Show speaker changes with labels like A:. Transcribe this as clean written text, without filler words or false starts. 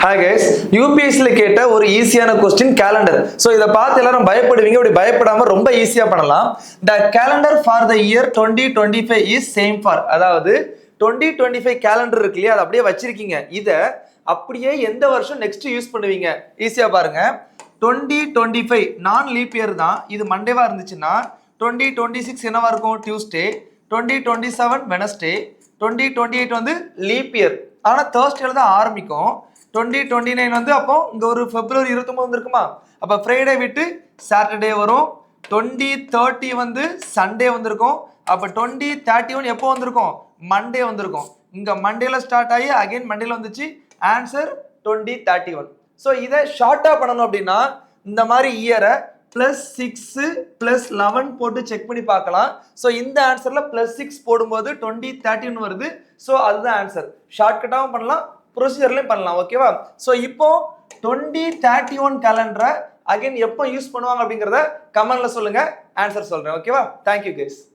A: Hi guys, யூபிஎஸ்சில கேட்ட ஒரு ஈஸியான கொஸ்டின் கேலண்டர். ஸோ இதை பார்த்து எல்லாரும் பயப்படுவீங்க. இப்படி பயப்படாம ரொம்ப ஈஸியா பண்ணலாம். The calendar for the year 2025 is same for, அதாவது 2025 கேலண்டர் இருக்கு இல்லையா, அதை அப்படியே வச்சிருக்கீங்க. இதை அப்படியே எந்த வருஷம் நெக்ஸ்ட் யூஸ் பண்ணுவீங்க? ஈஸியா பாருங்க. 2025 நான் லீப் இயர் தான். இது மண்டேவா இருந்துச்சுன்னா 2026 என்னவா இருக்கும்? டியூஸ்டே. 2027 வெனஸ்டே. 2028 வந்து லீப் இயர், ஆனா தேர்ஸ்டேல தான் ஆரம்பிக்கும். 2029 வந்து அப்போ இங்க ஒரு பிப்ரவரி 29 வந்துருக்குமா, அப்ப ஃப்ரைடே விட்டு சாட்டர்டே வரும். 2030 வந்து சண்டே வந்திருக்கும். அப்ப 2031 எப்போ வந்திருக்கும்? மண்டே வந்திருக்கும். இங்க மண்டேல ஸ்டார்ட் ஆகி அகைன் மண்டேல வந்துச்சு. ஆன்சர் 2031. ஸோ இதை ஷார்ட்டா பண்ணணும் அப்படின்னா இந்த மாதிரி இயரை +6 +11 போட்டு செக் பண்ணி பார்க்கலாம். ஸோ இந்த ஆன்சர்ல +6 போடும்போது 2031 வருது. ஸோ அதுதான் ஆன்சர். ஷார்ட்கட்டாகவும் பண்ணலாம், ப்ரொசீஜர்லையும் பண்ணலாம். ஓகேவா? ஸோ இப்போ 2031 கேலண்டரை அகைன் எப்போ யூஸ் பண்ணுவாங்க அப்படிங்கிறத கமெண்ட்ல சொல்லுங்க, ஆன்சர் சொல்றேன். ஓகேவா? Thank you guys.